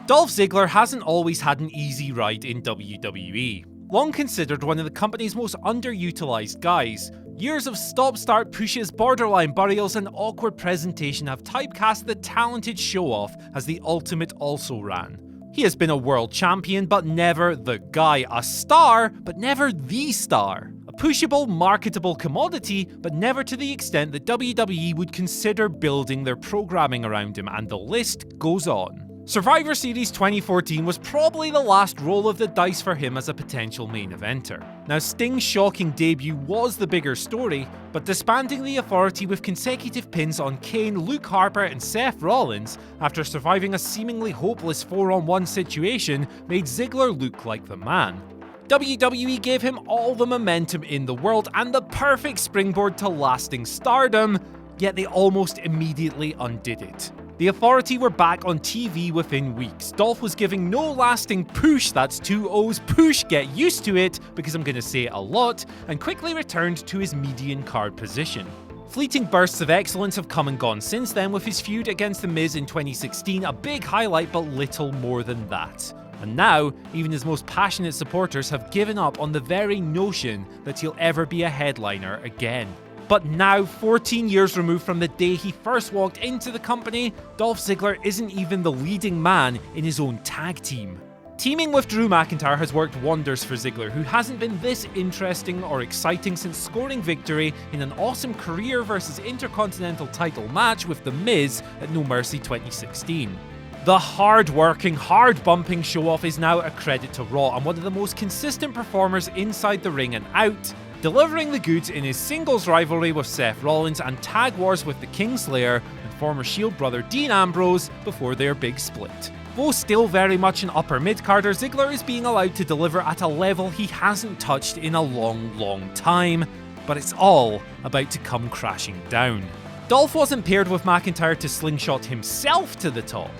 Dolph Ziggler hasn't always had an easy ride in WWE. Long considered one of the company's most underutilized guys, years of stop-start pushes, borderline burials, and awkward presentation have typecast the talented show-off as the ultimate also-ran. He has been a world champion, but never the guy, a star, but never the star. A pushable, marketable commodity, but never to the extent that WWE would consider building their programming around him, and the list goes on. Survivor Series 2014 was probably the last roll of the dice for him as a potential main eventer. Now, Sting's shocking debut was the bigger story, but disbanding the Authority with consecutive pins on Kane, Luke Harper, and Seth Rollins after surviving a seemingly hopeless 4-on-1 situation made Ziggler look like the man. WWE gave him all the momentum in the world and the perfect springboard to lasting stardom, yet they almost immediately undid it. The Authority were back on TV within weeks. Dolph was giving no lasting push, that's 2 O's, push, get used to it, because I'm gonna say it a lot, and quickly returned to his median card position. Fleeting bursts of excellence have come and gone since then, with his feud against The Miz in 2016 a big highlight, but little more than that. And now, even his most passionate supporters have given up on the very notion that he'll ever be a headliner again. But now, 14 years removed from the day he first walked into the company, Dolph Ziggler isn't even the leading man in his own tag team. Teaming with Drew McIntyre has worked wonders for Ziggler, who hasn't been this interesting or exciting since scoring victory in an awesome career versus Intercontinental title match with The Miz at No Mercy 2016. The hard-working, hard-bumping show-off is now a credit to Raw and one of the most consistent performers inside the ring and out, delivering the goods in his singles rivalry with Seth Rollins and tag wars with the Kingslayer and former Shield brother Dean Ambrose before their big split. Though still very much an upper mid-carder, Ziggler is being allowed to deliver at a level he hasn't touched in a long time, but it's all about to come crashing down. Dolph wasn't paired with McIntyre to slingshot himself to the top.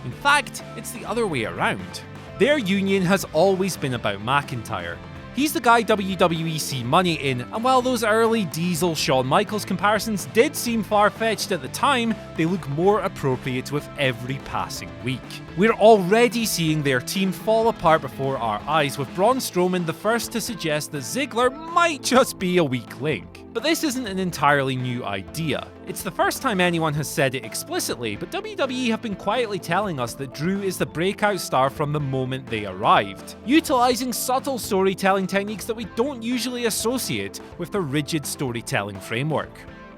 In fact, it's the other way around. Their union has always been about McIntyre. He's the guy WWE see money in, and while those early Diesel Shawn Michaels comparisons did seem far-fetched at the time, they look more appropriate with every passing week. We're already seeing their team fall apart before our eyes, with Braun Strowman the first to suggest that Ziggler might just be a weak link. But this isn't an entirely new idea. It's the first time anyone has said it explicitly, but WWE have been quietly telling us that Drew is the breakout star from the moment they arrived, utilising subtle storytelling techniques that we don't usually associate with the rigid storytelling framework.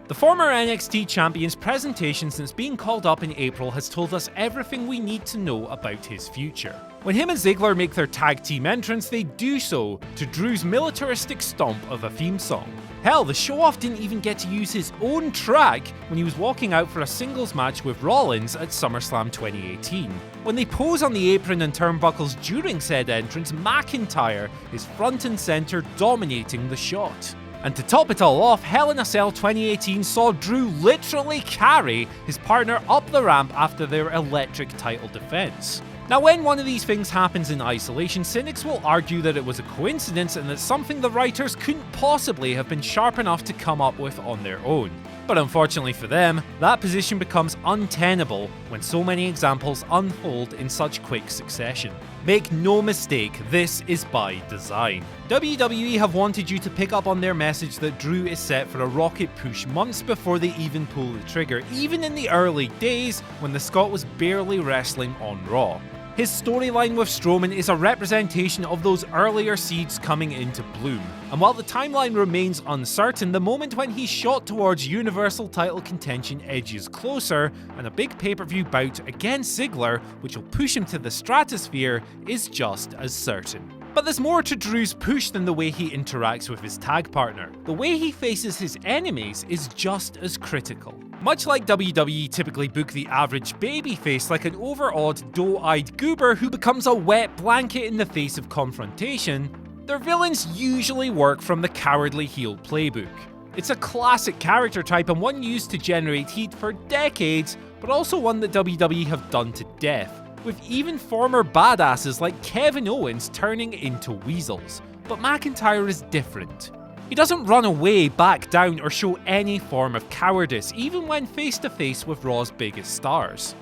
The former NXT champion's presentation since being called up in April has told us everything we need to know about his future. When him and Ziggler make their tag team entrance, they do so to Drew's militaristic stomp of a theme song. Hell, the show-off didn't even get to use his own track when he was walking out for a singles match with Rollins at SummerSlam 2018. When they pose on the apron and turnbuckles during said entrance, McIntyre is front and center dominating the shot. And to top it all off, Hell in a Cell 2018 saw Drew literally carry his partner up the ramp after their electric title defense. Now, when one of these things happens in isolation, cynics will argue that it was a coincidence and that something the writers couldn't possibly have been sharp enough to come up with on their own. But unfortunately for them, that position becomes untenable when so many examples unfold in such quick succession. Make no mistake, this is by design. WWE have wanted you to pick up on their message that Drew is set for a rocket push months before they even pull the trigger, even in the early days when the Scot was barely wrestling on Raw. His storyline with Strowman is a representation of those earlier seeds coming into bloom. And while the timeline remains uncertain, the moment when he's shot towards Universal title contention edges closer, and a big pay-per-view bout against Ziggler, which will push him to the stratosphere, is just as certain. But there's more to Drew's push than the way he interacts with his tag partner. The way he faces his enemies is just as critical. Much like WWE typically book the average babyface like an overawed, doe-eyed goober who becomes a wet blanket in the face of confrontation, their villains usually work from the cowardly heel playbook. It's a classic character type and one used to generate heat for decades, but also one that WWE have done to death, with even former badasses like Kevin Owens turning into weasels. But McIntyre is different. He doesn't run away, back down, or show any form of cowardice, even when face to face with Raw's biggest stars.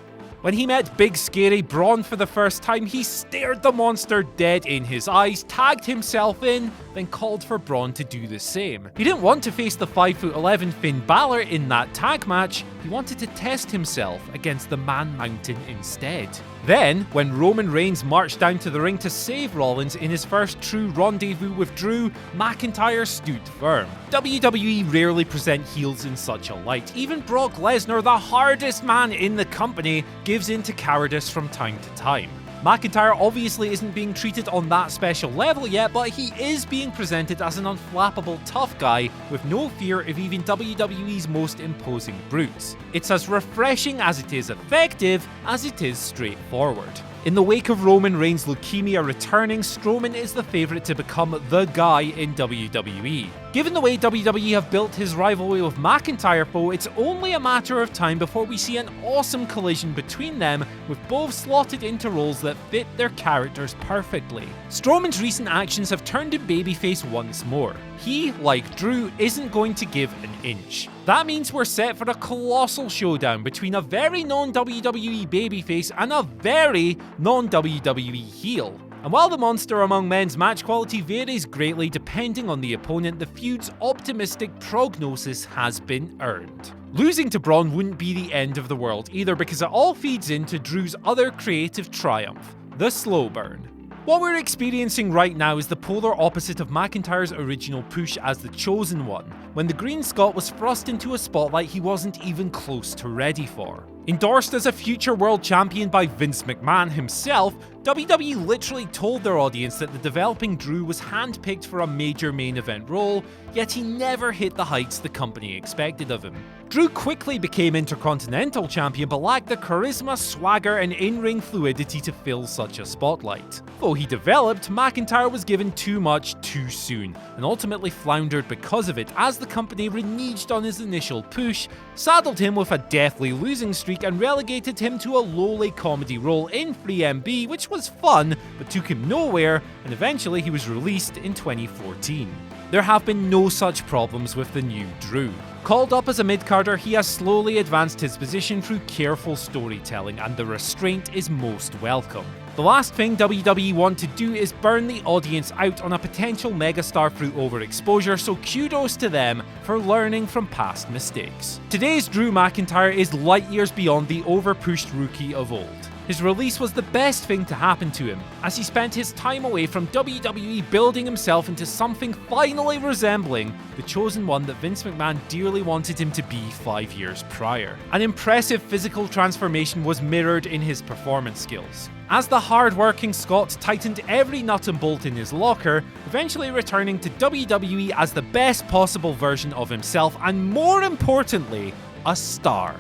When he met big scary Braun for the first time, he stared the monster dead in his eyes, tagged himself in, then called for Braun to do the same. He didn't want to face the 5'11" Finn Balor in that tag match, he wanted to test himself against the Man Mountain instead. Then, when Roman Reigns marched down to the ring to save Rollins in his first true rendezvous with Drew, McIntyre stood firm. WWE rarely present heels in such a light. Even Brock Lesnar, the hardest man in the company, gives in to cowardice from time to time. McIntyre obviously isn't being treated on that special level yet, but he is being presented as an unflappable tough guy with no fear of even WWE's most imposing brutes. It's as refreshing as it is effective as it is straightforward. In the wake of Roman Reigns' leukemia returning, Strowman is the favourite to become the guy in WWE. Given the way WWE have built his rivalry with McIntyre though, it's only a matter of time before we see an awesome collision between them, with both slotted into roles that fit their characters perfectly. Strowman's recent actions have turned him babyface once more. He, like Drew, isn't going to give an inch. That means we're set for a colossal showdown between a very non-WWE babyface and a very non-WWE heel. And while the monster among men's match quality varies greatly depending on the opponent, the feud's optimistic prognosis has been earned. Losing to Braun wouldn't be the end of the world either, because it all feeds into Drew's other creative triumph, the slow burn. What we're experiencing right now is the polar opposite of McIntyre's original push as the Chosen One, when the Green Scot was thrust into a spotlight he wasn't even close to ready for. Endorsed as a future world champion by Vince McMahon himself, WWE literally told their audience that the developing Drew was handpicked for a major main event role, yet he never hit the heights the company expected of him. Drew quickly became Intercontinental Champion, but lacked the charisma, swagger, and in-ring fluidity to fill such a spotlight. Though he developed, McIntyre was given too much too soon, and ultimately floundered because of it, as the company reneged on his initial push, saddled him with a deathly losing streak, and relegated him to a lowly comedy role in 3MB, which was fun, but took him nowhere, and eventually he was released in 2014. There have been no such problems with the new Drew. Called up as a mid-carder, he has slowly advanced his position through careful storytelling, and the restraint is most welcome. The last thing WWE want to do is burn the audience out on a potential megastar through overexposure, so kudos to them for learning from past mistakes. Today's Drew McIntyre is light years beyond the over-pushed rookie of old. His release was the best thing to happen to him, as he spent his time away from WWE building himself into something finally resembling the Chosen One that Vince McMahon dearly wanted him to be 5 years prior. An impressive physical transformation was mirrored in his performance skills, as the hard-working Scot tightened every nut and bolt in his locker, eventually returning to WWE as the best possible version of himself, and more importantly, a star.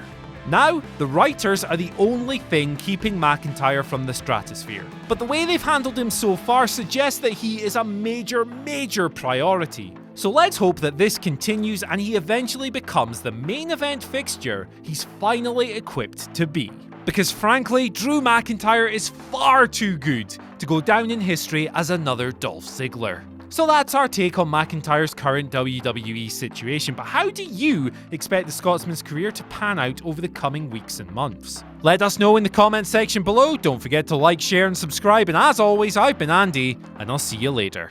Now, the writers are the only thing keeping McIntyre from the stratosphere, but the way they've handled him so far suggests that he is a major priority. So let's hope that this continues and he eventually becomes the main event fixture he's finally equipped to be. Because frankly, Drew McIntyre is far too good to go down in history as another Dolph Ziggler. So that's our take on McIntyre's current WWE situation, but how do you expect the Scotsman's career to pan out over the coming weeks and months? Let us know in the comments section below, don't forget to like, share and subscribe, and as always, I've been Andy, and I'll see you later.